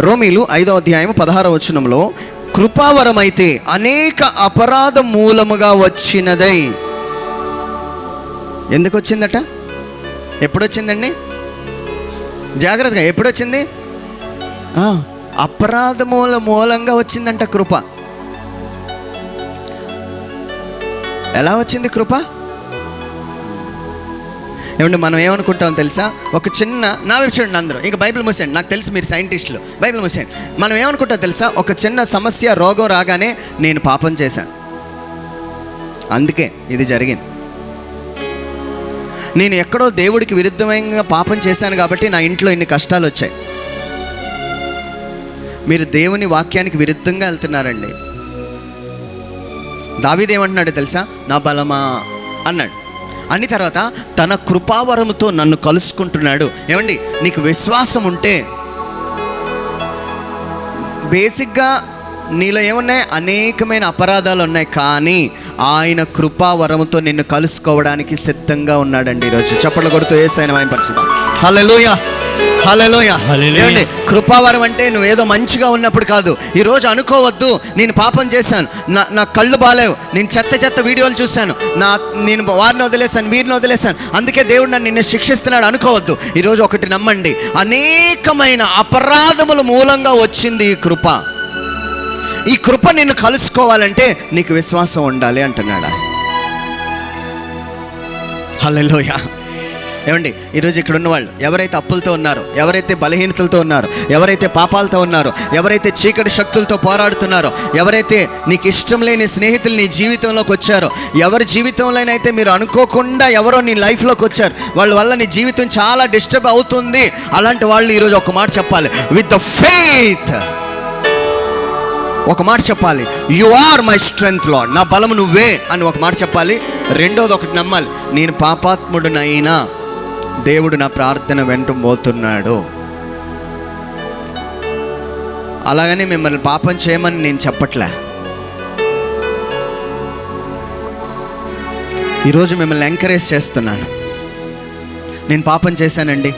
రోమీలు 5వ అధ్యాయం 16వ వచనంలో కృపావరం అయితే అనేక అపరాధ మూలముగా వచ్చినదై. ఎందుకు వచ్చిందట? ఎప్పుడొచ్చిందండి? జాగ్రత్తగా, ఎప్పుడొచ్చింది? అపరాధముల మూలంగా వచ్చిందంట కృప. ఎలా వచ్చింది కృప? ఏమంటే మనం ఏమనుకుంటామో తెలుసా? ఒక చిన్న, నా వైపు చూడండి అందరూ, ఇంకా బైబిల్ మూసేయండి, నాకు తెలుసు మీరు సైంటిస్టులు, బైబిల్ మూసేయండి. మనం ఏమనుకుంటాం తెలుసా? ఒక చిన్న సమస్య, రోగం రాగానే నేను పాపం చేశాను, అందుకే ఇది జరిగింది. నేను ఎక్కడో దేవుడికి విరుద్ధంగా పాపం చేశాను కాబట్టి నా ఇంట్లో ఇన్ని కష్టాలు వచ్చాయి. మీరు దేవుని వాక్యానికి విరుద్ధంగా వెళ్తున్నారండి. దావీదు ఏమంటున్నాడు తెలుసా? నా బలమా అన్నాడు. అని తర్వాత తన కృపావరముతో నన్ను కలుసుకుంటున్నాడు. ఏమండి, నీకు విశ్వాసం ఉంటే బేసిక్గా నీలో ఏమున్నాయి? అనేకమైన అపరాధాలు ఉన్నాయి, కానీ ఆయన కృపావరముతో నిన్ను కలుసుకోవడానికి సిద్ధంగా ఉన్నాడండి. ఈరోజు చప్పట్లు కొడుతూ యేసయ్యను మహిమపరచుదాం. హల్లెలూయా, హల్లెలూయా. ఏమండి, కృపావరం అంటే నువ్వేదో మంచిగా ఉన్నప్పుడు కాదు. ఈరోజు అనుకోవద్దు నేను పాపం చేశాను, నా కళ్ళు బాలేవు, నేను చెత్త వీడియోలు చూశాను, నేను వారిని వదిలేశాను, వీరిని వదిలేశాను, అందుకే దేవుడు నన్ను నిన్ను శిక్షిస్తున్నాడు అనుకోవద్దు. ఈరోజు ఒకటి నమ్మండి, అనేకమైన అపరాధముల మూలంగా వచ్చింది ఈ కృప. ఈ కృప నిన్ను కలుసుకోవాలంటే నీకు విశ్వాసం ఉండాలి అంటున్నాడు. హల్లెలూయా. ఏమండి, ఈరోజు ఇక్కడ ఉన్నవాళ్ళు ఎవరైతే అప్పులతో ఉన్నారో, ఎవరైతే బలహీనతలతో ఉన్నారో, ఎవరైతే పాపాలతో ఉన్నారో, ఎవరైతే చీకటి శక్తులతో పోరాడుతున్నారో, ఎవరైతే నీకు ఇష్టం లేని స్నేహితులు నీ జీవితంలోకి వచ్చారో, ఎవరి జీవితంలోనైతే మీరు అనుకోకుండా ఎవరో నీ లైఫ్లోకి వచ్చారు, వాళ్ళ వల్ల నీ జీవితం చాలా డిస్టర్బ్ అవుతుంది, అలాంటి వాళ్ళు ఈరోజు ఒక మాట చెప్పాలి, విత్ ద ఫెయిత్. ఒక మాట చెప్పాలి, you are my strength lord, నా బలము నువ్వే అని ఒక మాట చెప్పాలి. రెండోది ఒకటి నమ్మాలి, నేను పాపాత్ముడునైనా దేవుడు నా ప్రార్థన వెంటబోతున్నాడు. అలాగని మిమ్మల్ని పాపం చేయమని నేను చెప్పట్లే. ఈరోజు మిమ్మల్ని ఎంకరేజ్ చేస్తున్నాను. నేను పాపం చేశానండి,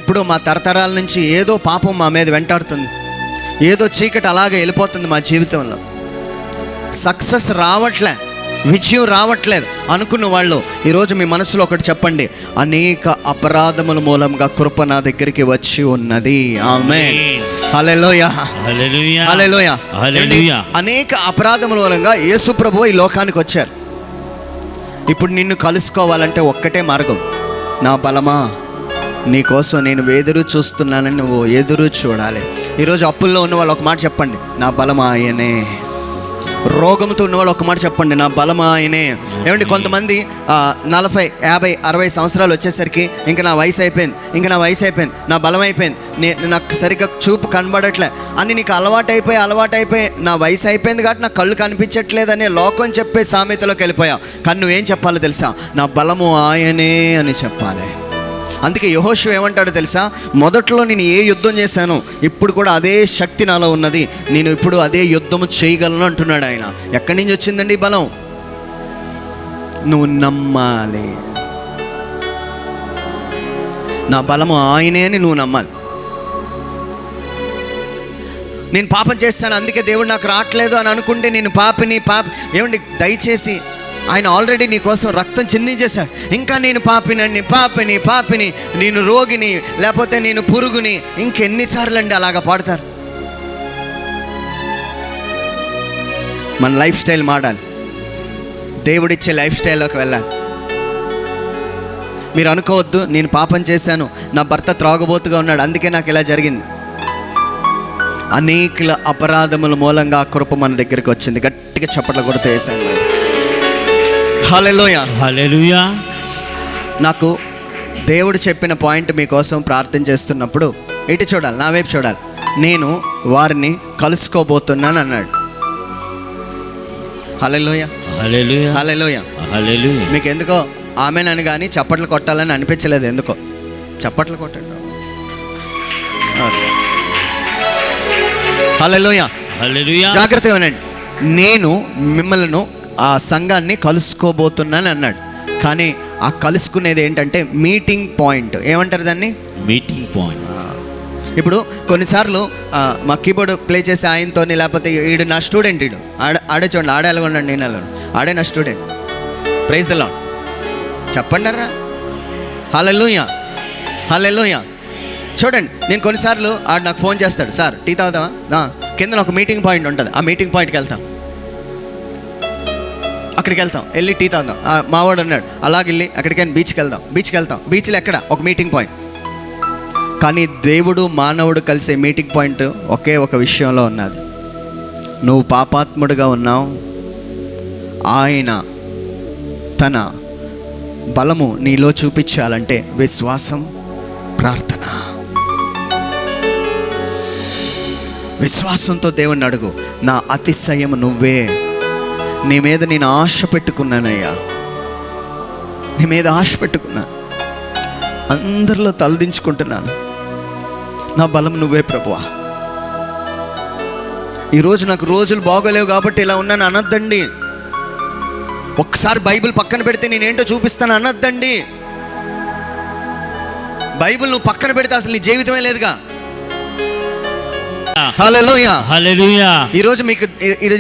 ఎప్పుడో మా తరతరాల నుంచి ఏదో పాపం మా మీద వెంటాడుతుంది, ఏదో చీకటి అలాగే వెళ్ళిపోతుంది మా జీవితంలో, సక్సెస్ రావట్లే, విజయం రావట్లేదు అనుకున్న వాళ్ళు ఈరోజు మీ మనసులో ఒకటి చెప్పండి, అనేక అపరాధముల మూలంగా కృప నా దగ్గరికి వచ్చి ఉన్నది. ఆమేన్, హల్లెలూయా, హల్లెలూయా, హల్లెలూయా, హల్లెలూయా. అనేక అపరాధముల మూలంగా యేసు ప్రభువు ఈ లోకానికి వచ్చారు. ఇప్పుడు నిన్ను కలుసుకోవాలంటే ఒక్కటే మార్గం, నా బలమా నీకోసం నేను ఎదురు చూస్తున్నానని నువ్వు ఎదురు చూడాలి. ఈరోజు అప్పుల్లో ఉన్న వాళ్ళు ఒక మాట చెప్పండి, నా బలమా ఆయనే. రోగంతో ఉన్నవాళ్ళు ఒక మాట చెప్పండి, నా బలమా ఆయనే. ఏమంటే కొంతమంది 40, 50, 60 సంవత్సరాలు వచ్చేసరికి ఇంకా నా వయసు అయిపోయింది, నా బలం అయిపోయింది, నాకు సరిగ్గా చూపు కనబడట్లే అని నీకు అలవాటైపోయి నా వయసు అయిపోయింది కాబట్టి నా కళ్ళు కనిపించట్లేదనే లోకం చెప్పే సామెతలోకి వెళ్ళిపోయావు. కానీ నువ్వేం చెప్పాలో తెలుసా? నా బలము ఆయనే అని చెప్పాలి. అందుకే యెహోషువ ఏమంటాడో తెలుసా? మొదట్లో నేను ఏ యుద్ధం చేశానో ఇప్పుడు కూడా అదే శక్తి నాలో ఉన్నది, నేను ఇప్పుడు అదే యుద్ధము చేయగలను అంటున్నాడు ఆయన. ఎక్కడి నుంచి వచ్చిందండి ఈ బలం? నువ్వు నమ్మాలి, నా బలము ఆయనే అని నువ్వు నమ్మాలి. నేను పాపం చేస్తాను అందుకే దేవుడు నాకు రావట్లేదు అని అనుకుంటే నేను పాపిని. ఏమండి, దయచేసి ఆయన ఆల్రెడీ నీ కోసం రక్తం చిందించేశాడు. ఇంకా నేను పాపిని, నేను రోగిని, లేకపోతే నేను పురుగుని, ఇంకెన్నిసార్లు అండి అలాగా పాడతారు? మన లైఫ్ స్టైల్ మారాలి, దేవుడిచ్చే లైఫ్ స్టైల్లోకి వెళ్ళాలి. మీరు అనుకోవద్దు నేను పాపం చేశాను, నా భర్త త్రాగుబోతుగా ఉన్నాడు అందుకే నాకు ఇలా జరిగింది. అనేక అపరాధముల మూలంగా కృప మన దగ్గరికి వచ్చింది. గట్టిగా చప్పట్లు కొడుతూ వేశాను. హల్లెలూయా, హల్లెలూయా. నాకు దేవుడు చెప్పిన పాయింట్ మీకోసం ప్రార్థన చేస్తున్నప్పుడు ఇటు చూడాలి, నా వైపు చూడాలి. నేను వారిని కలుసుకోబోతున్నాను అన్నాడు. హల్లెలూయా, హల్లెలూయా, హల్లెలూయా, హల్లెలూయా. మీకు ఎందుకో ఆమెనని కానీ చప్పట్లు కొట్టాలని అనిపించలేదు. ఎందుకో చప్పట్లు కొట్టండి. హల్లెలూయా, హల్లెలూయా. జాగ్రత్తగా ఉండండి. నేను మిమ్మల్ని ఆ సంఘాన్ని కలుసుకోబోతున్నాను అన్నాడు. కానీ ఆ కలుసుకునేది ఏంటంటే మీటింగ్ పాయింట్. ఏమంటారు దాన్ని? Meeting point. ఇప్పుడు కొన్నిసార్లు మా కీబోర్డ్ ప్లే చేసే ఆయనతో, లేకపోతే ఈడు నా స్టూడెంట్, ఈడు ఆడే చూడండి, ఆడే ఎలా ఉండండి, నేను ఎలా ఆడే నా స్టూడెంట్. ప్రైజ్ ద లార్డ్ చెప్పండి రా. హల్లెలూయా, హల్లెలూయా. చూడండి, నేను కొన్నిసార్లు ఆడు నాకు ఫోన్ చేస్తాడు, సార్ టీ తాగుదామా, కింద ఒక మీటింగ్ పాయింట్ ఉంటుంది, ఆ మీటింగ్ పాయింట్కి వెళ్తాం, అక్కడికి వెళ్తాం, వెళ్ళి టీ తాగుదాం. మావాడు అన్నాడు అలాగే వెళ్ళి అక్కడికైనా బీచ్కి వెళ్తాం. బీచ్లో ఎక్కడ ఒక మీటింగ్ పాయింట్. కానీ దేవుడు మానవుడు కలిసే మీటింగ్ పాయింట్ ఒకే ఒక విషయంలో ఉన్నది. నువ్వు పాపాత్ముడుగా ఉన్నావు, ఆయన తన బలము నీలో చూపించాలంటే విశ్వాసం, ప్రార్థన. విశ్వాసంతో దేవుణ్ణి అడుగు, నా అతిశయం నువ్వే, నీ మీద నేను ఆశ పెట్టుకున్నానయ్యా, నీ మీద ఆశ పెట్టుకున్నా, అందరిలో తలదించుకుంటున్నాను, నా బలం నువ్వే ప్రభువా. ఈరోజు నాకు రోజులు బాగోలేవు కాబట్టి ఇలా ఉన్నాను అనొద్దండి. ఒక్కసారి బైబిల్ పక్కన పెడితే నేనేంటో చూపిస్తాను అనొద్దండి. బైబిల్ నువ్వు పక్కన పెడితే అసలు నీ జీవితమే లేదుగా. హల్లెలూయా, హల్లెలూయా. ఈరోజు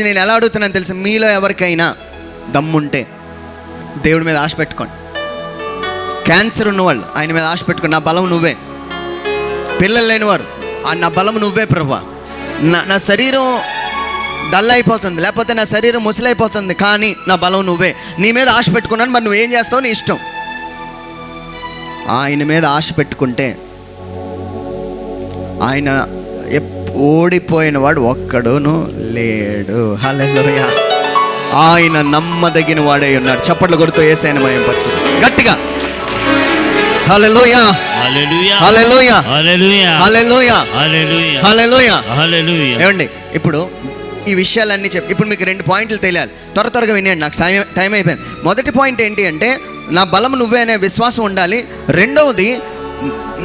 నేను ఎలా అడుగుతున్నాను తెలుసు, మీలో ఎవరికైనా దమ్ముంటే దేవుడి మీద ఆశ పెట్టుకోండి. క్యాన్సర్ ఉన్నవాళ్ళు ఆయన మీద ఆశ పెట్టుకోండి, నా బలం నువ్వే. పిల్లలు లేనివారు, నా బలం నువ్వే ప్రభువా. నా శరీరం డల్ అయిపోతుంది, లేకపోతే నా శరీరం ముసలైపోతుంది, కానీ నా బలం నువ్వే. నీ మీద ఆశ పెట్టుకున్నాను, మరి నువ్వేం చేస్తావు నీ ఇష్టం. ఆయన మీద ఆశ పెట్టుకుంటే ఆయన ఓడిపోయిన వాడు ఒక్కడును లేడు. హల్లెలూయా. ఆయన నమ్మదగిన వాడే ఉన్నాడు. చప్పట్లు కొడుతూ యేసయ్యను మహిమపరచు గట్టిగా. హల్లెలూయా, హల్లెలూయా, హల్లెలూయా, హల్లెలూయా, హల్లెలూయా, హల్లెలూయా, హల్లెలూయా. ఏమండి, ఇప్పుడు ఈ విషయాలన్నీ ఇప్పుడు మీకు 2 పాయింట్లు తెలియాలి. త్వరగా వినండి, నాకు టైం అయిపోయింది. మొదటి పాయింట్ ఏంటి అంటే, నా బలం నువ్వే అనే విశ్వాసం ఉండాలి. రెండవది,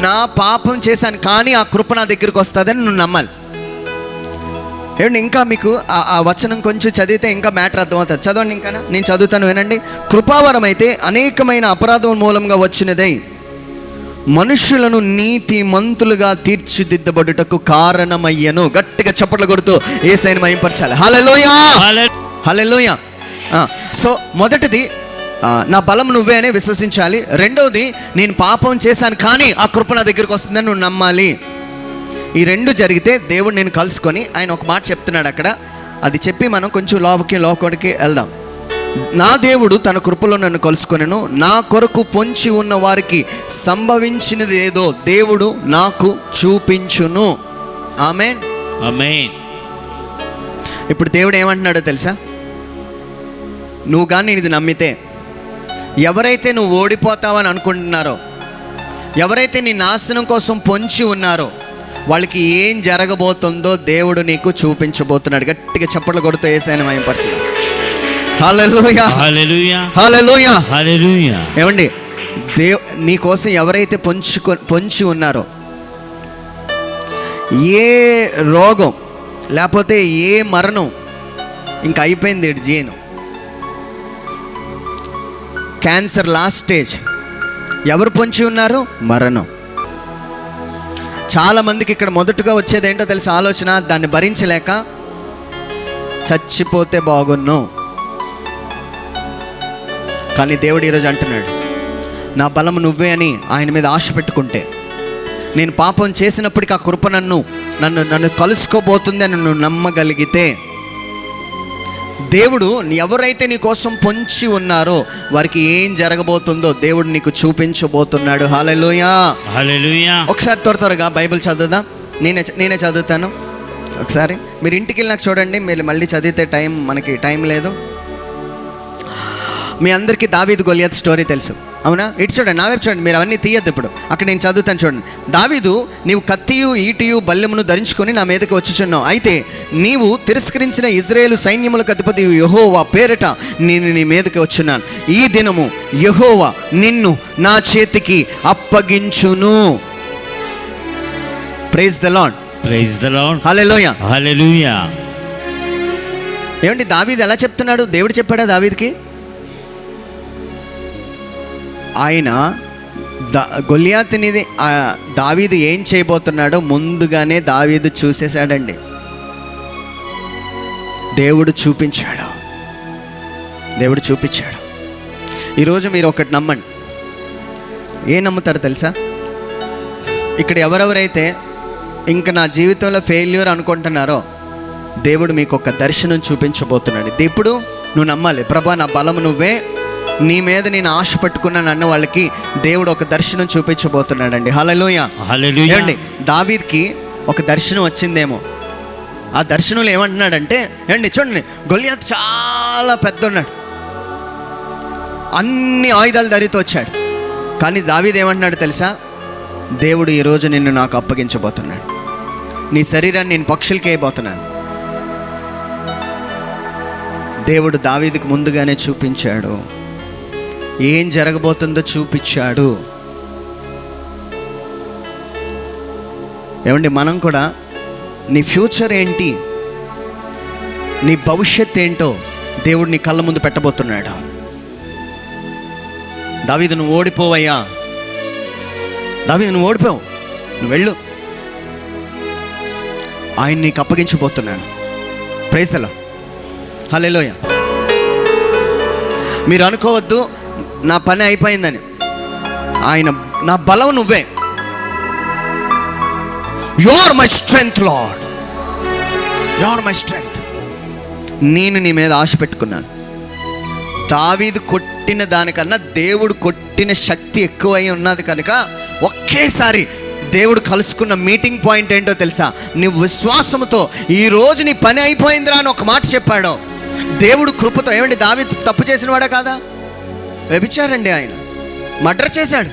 నా పాపం చేశాను కానీ ఆ కృప నా దగ్గరికి వస్తుందని నువ్వు నమ్మాలి. ఏమండి, ఇంకా మీకు ఆ వచనం కొంచెం చదివితే ఇంకా మ్యాటర్ అర్థమవుతుంది. చదవండి, ఇంకా నేను చదువుతాను వినండి. కృపావరం అయితే అనేకమైన అపరాధం మూలంగా వచ్చినదై మనుషులను నీతి మంతులుగా తీర్చిదిద్దబడుటకు కారణమయ్యను. గట్టిగా చప్పట్లు కొడుతూ యేసయ్యను మహిమపరచాలి. హల్లెలూయా, హల్లెలూయా. సో మొదటిది, నా బలం నువ్వే అనే విశ్వసించాలి. రెండవది, నేను పాపం చేశాను కానీ ఆ కృప నా దగ్గరికి వస్తుందని నువ్వు నమ్మాలి. ఈ 2 జరిగితే దేవుడు నేను కలుసుకొని ఆయన ఒక మాట చెప్తున్నాడు అక్కడ. అది చెప్పి మనం కొంచెం లోపలికి వెళ్దాం. నా దేవుడు తన కృపలో నన్ను కలుసుకొనెను, నా కొరకు పొంచి ఉన్న వారికి సంభవించినది ఏదో దేవుడు నాకు చూపించును. ఆమేన్, ఆమేన్. ఇప్పుడు దేవుడు ఏమంటున్నాడో తెలుసా? నువ్వు కానీ ఇది నమ్మితే, ఎవరైతే నువ్వు ఓడిపోతావని అనుకుంటున్నారో, ఎవరైతే నీ నాశనం కోసం పొంచి ఉన్నారో, వాళ్ళకి ఏం జరగబోతుందో దేవుడు నీకు చూపించబోతున్నాడు. గట్టిగా చప్పట్లు కొడుతూ యేసయ్యను మహిమపరచు. హల్లెలూయా, హల్లెలూయా, హల్లెలూయా, హల్లెలూయా. ఏమండి, నీ కోసం ఎవరైతే పొంచి ఉన్నారో, ఏ రోగం లేకపోతే ఏ మరణం, ఇంకా అయిపోయింది జీను. Cancer last stage. ఎవరు పొంచి ఉన్నారు? మరణం. చాలామందికి ఇక్కడ మొదటగా వచ్చేది ఏంటో తెలుసు ఆలోచన, దాన్ని భరించలేక చచ్చిపోతే బాగున్ను. కానీ దేవుడు ఈరోజు అంటున్నాడు, నా బలం నువ్వే అని ఆయన మీద ఆశ పెట్టుకుంటే, నేను పాపం చేసినప్పటికీ ఆ కృప నన్ను కలుసుకోబోతుంది అని నువ్వు నమ్మగలిగితే, దేవుడు ఎవరైతే నీ కోసం పొంచి ఉన్నారో వారికి ఏం జరగబోతుందో దేవుడు నీకు చూపించబోతున్నాడు. హల్లెలూయా, హల్లెలూయా. ఒకసారి త్వరగా బైబిల్ చదువుదాం. నేనే చదువుతాను. ఒకసారి మీరు ఇంటికి వెళ్ళి నాకు చూడండి. మీరు మళ్ళీ చదివితే మనకి టైం లేదు. మీ అందరికీ దావీదు గొలియాతు స్టోరీ తెలుసు, అవునా? ఇటు చూడండి, నా వైపు చూడండి. మీరు అవన్నీ తీయద్దు. ఇప్పుడు అక్కడ నేను చదువుతాను చూడండి. దావీదు, నీవు కత్తియు ఈటియు బల్లెమును ధరించుకొని నా మీదకి వచ్చుచున్నావు. అయితే నీవు తిరస్కరించిన ఇజ్రాయేలు సైన్యములకు అధిపతి యెహోవా పేరిట నేను నీ మీదకి వచ్చున్నాను. ఈ దినము యెహోవా నిన్ను నా చేతికి అప్పగించును. Praise the Lord, praise the Lord. హల్లెలూయా, హల్లెలూయా. ఏమండి, దావీదు ఎలా చెప్తున్నాడు? దేవుడు చెప్పాడా దావీదుకి? ఆయన గొలియాతుని దావీదు ఏం చేయబోతున్నాడో ముందుగానే దావీదు చూసేశాడండి. దేవుడు చూపించాడు. ఈరోజు మీరు ఒకటి నమ్మండి. ఏం నమ్ముతారు తెలుసా? ఇక్కడ ఎవరెవరైతే ఇంక నా జీవితంలో ఫెయిల్యూర్ అనుకుంటున్నారో దేవుడు మీకు ఒక దర్శనం చూపించబోతున్నాడు. ఇప్పుడు నువ్వు నమ్మాలి. ప్రభా, నా బలము నువ్వే, నీ మీద నేను ఆశ పెట్టుకున్నాను అన్న వాళ్ళకి దేవుడు ఒక దర్శనం చూపించబోతున్నాడండి. హల్లెలూయా. ఏమండి, దావీద్కి ఒక దర్శనం వచ్చిందేమో. ఆ దర్శనంలో ఏమంటున్నాడంటే, ఏమండి చూడండి, గొలియాత్ చాలా పెద్ద ఉన్నాడు, అన్ని ఆయుధాలు ధరితో వచ్చాడు. కానీ దావీదు ఏమంటున్నాడు తెలుసా? దేవుడు ఈరోజు నిన్ను నాకు అప్పగించబోతున్నాడు, నీ శరీరాన్ని నేను పక్షులకి వేయబోతున్నాను. దేవుడు దావీదుకి ముందుగానే చూపించాడు, ఏం జరగబోతుందో చూపించాడు. ఏమండి, మనం కూడా నీ ఫ్యూచర్ ఏంటి, నీ భవిష్యత్ ఏంటో దేవుడు నీ కళ్ళ ముందు పెట్టబోతున్నాడు. దావీదు, నువ్వు ఓడిపోవయ్యా, దావీదు నువ్వు ఓడిపోవు, నువ్వు వెళ్ళు, ఆయన నీకు అప్పగించబోతున్నాను. Praise the lord. హల్లెలూయా. మీరు అనుకోవద్దు నా పని అయిపోయిందని. ఆయన నా బలం నువ్వే. You are my strength Lord, you are my strength. నేను నీ మీద ఆశ పెట్టుకున్నాను. దావీదు కొట్టిన దానికన్నా దేవుడు కొట్టిన శక్తి ఎక్కువై ఉన్నది కనుక ఒకేసారి దేవుడు కలుసుకున్న మీటింగ్ పాయింట్ ఏంటో తెలుసా? నీ విశ్వాసంతో ఈరోజు నీ పని అయిపోయిందిరా అని ఒక మాట చెప్పాడు. దేవుడు కృపతో. ఏమండి, దావీదు తప్పు చేసిన వాడా కాదా? వ్యభిచారండి, ఆయన మర్డర్ చేశాడు.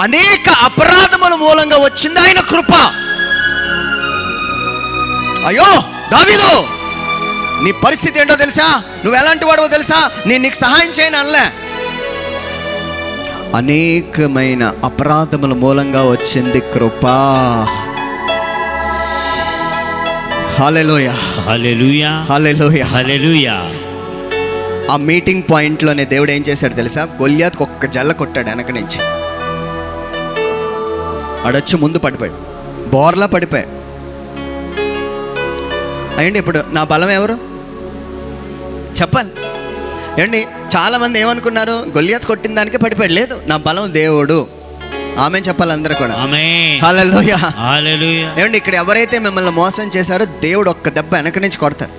అనేక అపరాధముల మూలంగా వచ్చింది ఆయన కృప. అయ్యో దావీదు, నీ పరిస్థితి ఏంటో తెలుసా? నువ్వు ఎలాంటి వాడవో తెలుసా? నేను నీకు సహాయం చేయను అనలే. అనేకమైన అపరాధముల మూలంగా వచ్చింది కృప. హల్లెలూయా, హల్లెలూయా, హల్లెలూయా, హల్లెలూయా. ఆ మీటింగ్ పాయింట్లోనే దేవుడు ఏం చేశాడు తెలుసా? గొలియాతుకు ఒక్క జల్ల కొట్టాడు వెనక నుంచి. ఆడొచ్చి ముందు పడిపోయాడు, బోర్లా పడిపోయాడు. అయ్యండి, ఇప్పుడు నా బలం ఎవరు చెప్పాలి? ఏమండి, చాలామంది ఏమనుకున్నారు? గొలియాతు కొట్టిన దానికే పడిపోయాడు. లేదు, నా బలం దేవుడు. ఆమేన్ చెప్పాలి అందరూ కూడా. హల్లెలూయా, హల్లెలూయా. ఏమండి, ఇక్కడ ఎవరైతే మిమ్మల్ని మోసం చేశారో దేవుడు ఒక్క దెబ్బ వెనక నుంచి కొడతారు.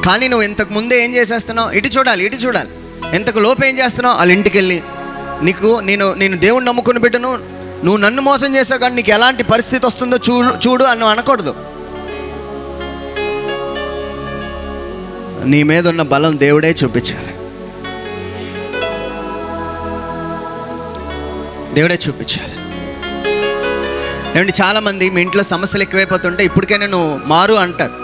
కానీ నువ్వు ఇంతకు ముందే ఏం చేసేస్తున్నావు? ఇటు చూడాలి. ఇంతకు లోపు ఏం చేస్తున్నావు? వాళ్ళ ఇంటికి వెళ్ళి నేను దేవుడిని నమ్ముకుని బిడ్డను, నువ్వు నన్ను మోసం చేసావు కానీ నీకు ఎలాంటి పరిస్థితి వస్తుందో చూడు అని అనకూడదు. నీ మీద ఉన్న బలం దేవుడే చూపించాలి. ఏమంటే చాలామంది మీ ఇంట్లో సమస్యలు ఎక్కువైపోతుంటే ఇప్పటికైనా నువ్వు మారు అంటారు.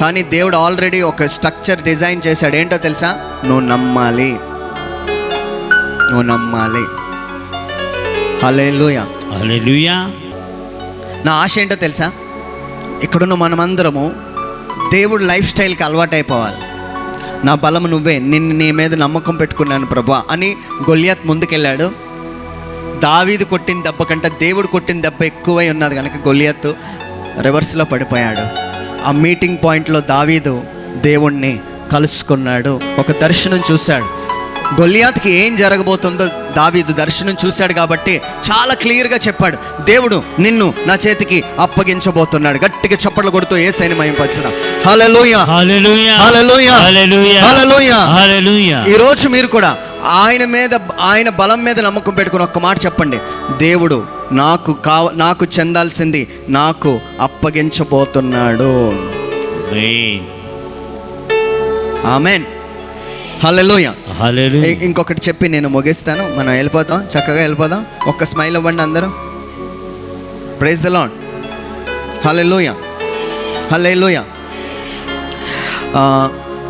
కానీ దేవుడు ఆల్రెడీ ఒక స్ట్రక్చర్ డిజైన్ చేశాడు. ఏంటో తెలుసా? నువ్వు నమ్మాలి. హల్లెలూయా, హల్లెలూయా. నా ఆశ ఏంటో తెలుసా? ఇక్కడున్న మనమందరము దేవుడు లైఫ్ స్టైల్కి అలవాటు అయిపోవాలి. నా బలం నువ్వే, నీ మీద నమ్మకం పెట్టుకున్నాను ప్రభా అని గొలియాత్ ముందుకెళ్ళాడు. దావీదు కొట్టిన దెబ్బ కంటే దేవుడు కొట్టిన దెబ్బ ఎక్కువై ఉన్నది కనుక గొలియాత్ రివర్స్లో పడిపోయాడు. ఆ మీటింగ్ పాయింట్లో దావీదు దేవుణ్ణి కలుసుకున్నాడు, ఒక దర్శనం చూశాడు. గొలియాత్కి ఏం జరగబోతుందో దావీదు దర్శనం చూశాడు కాబట్టి చాలా క్లియర్గా చెప్పాడు, దేవుడు నిన్ను నా చేతికి అప్పగించబోతున్నాడు. గట్టిగా చప్పట్లు కొడుతూ యేసయ్యని మహిమపరచుదాం. హల్లెలూయా, హల్లెలూయా, హల్లెలూయా, హల్లెలూయా, హల్లెలూయా. ఈరోజు మీరు కూడా ఆయన బలం మీద నమ్మకం పెట్టుకుని ఒక్క మాట చెప్పండి, దేవుడు నాకు చెందాల్సింది నాకు అప్పగించబోతున్నాడు. ఆమేన్, హల్లెలూయా, హల్లెలూయా. ఇంకొకటి చెప్పి నేను ముగిస్తాను, మనం వెళ్ళిపోతాం, చక్కగా వెళ్ళిపోదాం. ఒక్క స్మైల్ ఇవ్వండి అందరూ. Praise the lord. Hallelujah, hallelujah.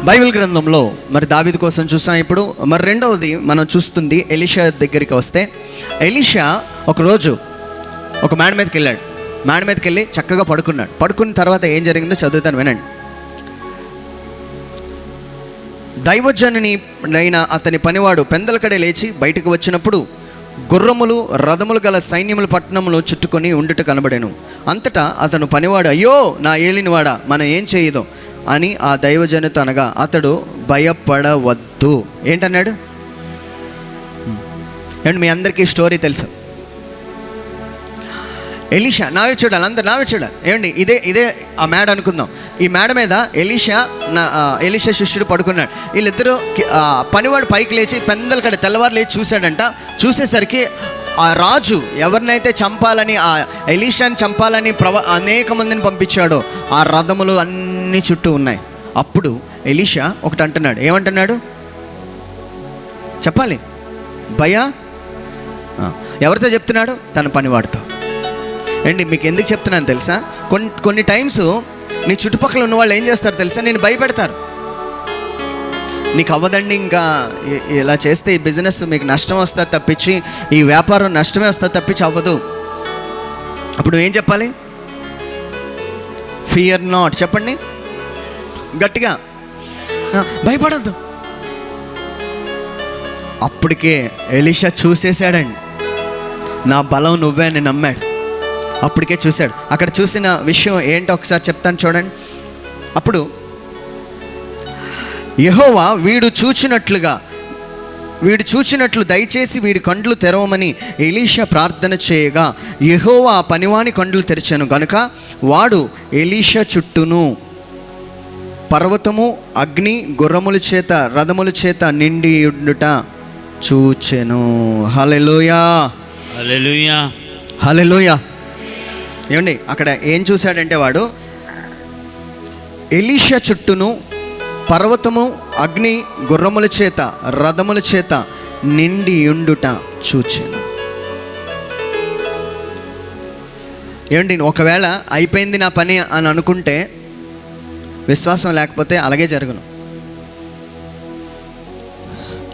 Bible గ్రంథంలో మరి దావీదు కోసం చూసాం. ఇప్పుడు మరి రెండవది మనం చూస్తుంది ఎలీషా దగ్గరికి వస్తే, ఎలీషా ఒకరోజు ఒక మేడ మీదకి వెళ్ళాడు. మేడ మీదకి వెళ్ళి చక్కగా పడుకున్నాడు. పడుకున్న తర్వాత ఏం జరిగిందో చదువుతాను, వినండి. దైవజనుని అయిన అతని పనివాడు పెందలకడే లేచి బయటకు వచ్చినప్పుడు గుర్రములు రథములు గల సైన్యములు పట్టణములు చుట్టుకొని ఉండుట కనబడెను. అంతటా అతను పనివాడు, అయ్యో నా ఏలినవాడా, మనం ఏం చేయదు అని ఆ దైవజనుతో అనగా అతడు భయపడవద్దు. ఏంటన్నాడు? అండ్ మీ అందరికీ స్టోరీ తెలుసు. ఎలీషా, నావే చూడాలి, అందరు నావే చూడాలి. ఏమండి, ఇదే ఆ మేడ అనుకుందాం. ఈ మేడ మీద ఎలీషా శిష్యుడు పడుకున్నాడు. వీళ్ళిద్దరూ పనివాడు పైకి లేచి పెందలకడ తెల్లవారు లేచి చూశాడంట. చూసేసరికి ఆ రాజు ఎవరినైతే చంపాలని, ఆ ఎలీషాని చంపాలని అనేక మందిని పంపించాడో ఆ రథములు అన్నీ చుట్టూ ఉన్నాయి. అప్పుడు ఎలీషా ఒకటి అంటున్నాడు. ఏమంటున్నాడు చెప్పాలి? ఎవరితో చెప్తున్నాడు? తన పనివాడితో. అండి, మీకు ఎందుకు చెప్తున్నాను తెలుసా? కొన్ని టైమ్స్ నీ చుట్టుపక్కల ఉన్న వాళ్ళు ఏం చేస్తారు తెలుసా? నేను భయపెడతారు. నీకు అవ్వదండి, ఇంకా ఇలా చేస్తే ఈ బిజినెస్ మీకు నష్టం వస్తుంది తప్పించి, ఈ వ్యాపారం నష్టమే వస్తుంది తప్పించి అవ్వదు. అప్పుడు ఏం చెప్పాలి? Fear not. చెప్పండి గట్టిగా, భయపడద్దు. అప్పటికే ఎలీషా చూసేశాడండి, నా బలం నువ్వే అని నమ్మాడు. అప్పటికే చూశాడు. అక్కడ చూసిన విషయం ఏంటో ఒకసారి చెప్తాను చూడండి. అప్పుడు యెహోవా వీడు చూచినట్లు దయచేసి వీడి కండ్లు తెరవమని ఎలీషా ప్రార్థన చేయగా యెహోవా ఆ పనివాని కండ్లు తెరిచాను గనుక వాడు ఎలీషా చుట్టూను పర్వతము అగ్ని గుర్రముల చేత రథముల చేత నిండి ఉండుట చూచెను. హల్లెలూయా, హల్లెలూయా, హల్లెలూయా. ఏమండి, అక్కడ ఏం చూశాడంటే వాడు ఎలీషా చుట్టూను పర్వతము అగ్ని గుర్రముల చేత రథముల చేత నిండి ఉండుట చూచెను. ఏమండి, ఒకవేళ అయిపోయింది నా పని అని అనుకుంటే విశ్వాసం లేకపోతే అలాగే జరుగును.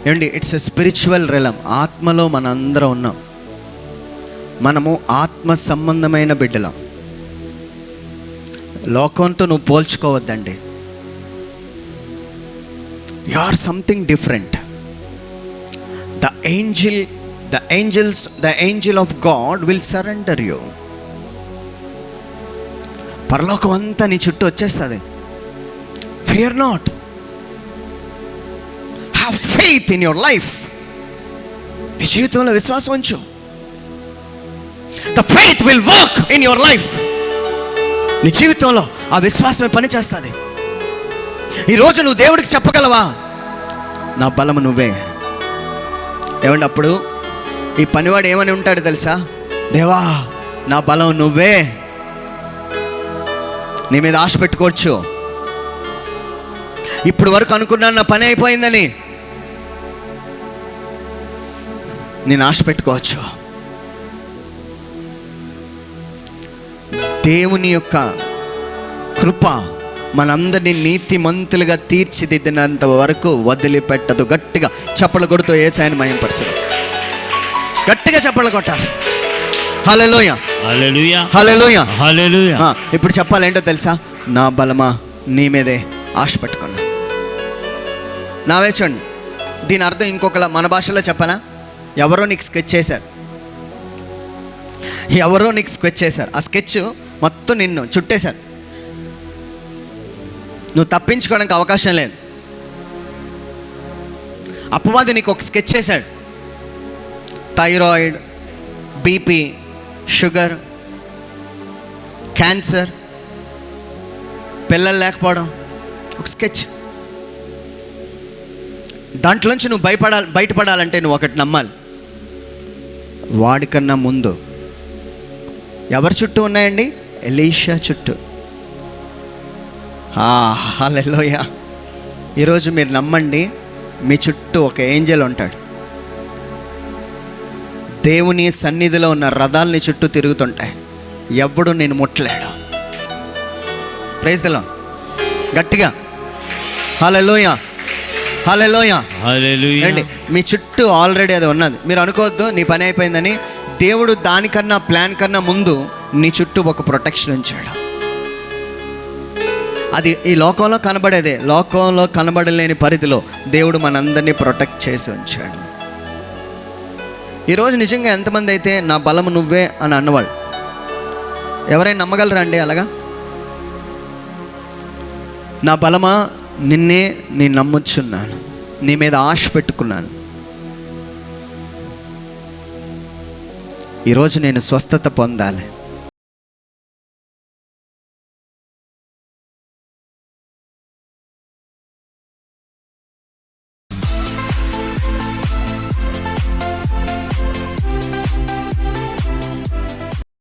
ఏమండి, ఇట్స్ ఎ స్పిరిచువల్ రెలం. ఆత్మలో మనందరం ఉన్నాం. మనము ఆత్మ సంబంధమైన బిడ్డలం. లోకంతో నువ్వు పోల్చుకోవద్దండి. You are something different. The angel of God will surrender you. పరలోకం అంతా నీ చుట్టూ వచ్చేస్తుంది. Fear not. Have faith in your life. నీ జీవితంలో విశ్వాసం ఉంచు. The faith will work in your life. నీ జీవితంలో ఆ విశ్వాసమే పని చేస్తుంది. ఈరోజు నువ్వు దేవుడికి చెప్పగలవా, నా బలము నువ్వే? ఏమండి, అప్పుడు ఈ పనివాడు ఏమని ఉంటాడు తెలుసా? దేవా, నా బలం నువ్వే. నీ మీద ఆశ పెట్టుకోవచ్చు. ఇప్పుడు వరకు అనుకున్నాను నా పని అయిపోయిందని నేను ఆశ పెట్టుకోవచ్చు. దేవుని యొక్క కృప మనందరినీ నీతిమంతులుగా తీర్చిదిద్దినంత వరకు వదిలిపెట్టదు. గట్టిగా చప్పలు కొడుతూ యేసయ్యను మహిమపరచదు. గట్టిగా చప్పలు కొట్టాలి. హల్లెలూయా, హల్లెలూయా, హల్లెలూయా, హల్లెలూయా. ఇప్పుడు చెప్పాలేంటో తెలుసా? నా బలమా నీ మీదే ఆశ పెట్టుకున్నా. నావే చూడండి. దీని అర్థం ఇంకొకలా మన భాషలో చెప్పనా? ఎవరో నీకు స్కెచ్ చేశారు. ఆ స్కెచ్ మొత్తం నిన్ను చుట్టేశారు. నువ్వు తప్పించుకోవడానికి అవకాశం లేదు. అపవాది నీకు ఒక స్కెచ్ చేశాడు. థైరాయిడ్, బీపీ, షుగర్, క్యాన్సర్, పిల్లలు లేకపోవడం, ఒక స్కెచ్. దాంట్లోంచి నువ్వు బయటపడాలంటే నువ్వు ఒకటి నమ్మాలి. వాడికన్నా ముందు ఎవరి చుట్టూ ఉన్నాయండి? ఎలీషా చుట్టూ. హల్లెలూయా. ఈరోజు మీరు నమ్మండి, మీ చుట్టూ ఒక ఏంజెల్ ఉంటాడు. దేవుని సన్నిధిలో ఉన్న రథాలని చుట్టూ తిరుగుతుంటాయి. ఎవడు నేను ముట్టలేడు. Praise the lord. గట్టిగా హల్లెలూయా, హల్లెలూయా, హల్లెలూయా. అండి, మీ చుట్టూ ఆల్రెడీ అది ఉన్నది. మీరు అనుకోవద్దు నీ పని అయిపోయిందని. దేవుడు దానికన్నా ప్లాన్ కన్నా ముందు నీ చుట్టూ ఒక ప్రొటెక్షన్ ఉంచాడు. అది ఈ లోకంలో కనబడేదే. లోకంలో కనబడలేని పరిధిలో దేవుడు మనందరినీ ప్రొటెక్ట్ చేసి ఉంచాడు. ఈరోజు నిజంగా ఎంతమంది అయితే నా బలము నువ్వే అని అన్నవాళ్ళు ఎవరైనా నమ్మగలరా అండి? అలాగా నా బలమా నిన్నే నేను నమ్ముచున్నాను, నీ మీద ఆశ పెట్టుకున్నాను, ఈరోజు నేను స్వస్థత పొందాలి,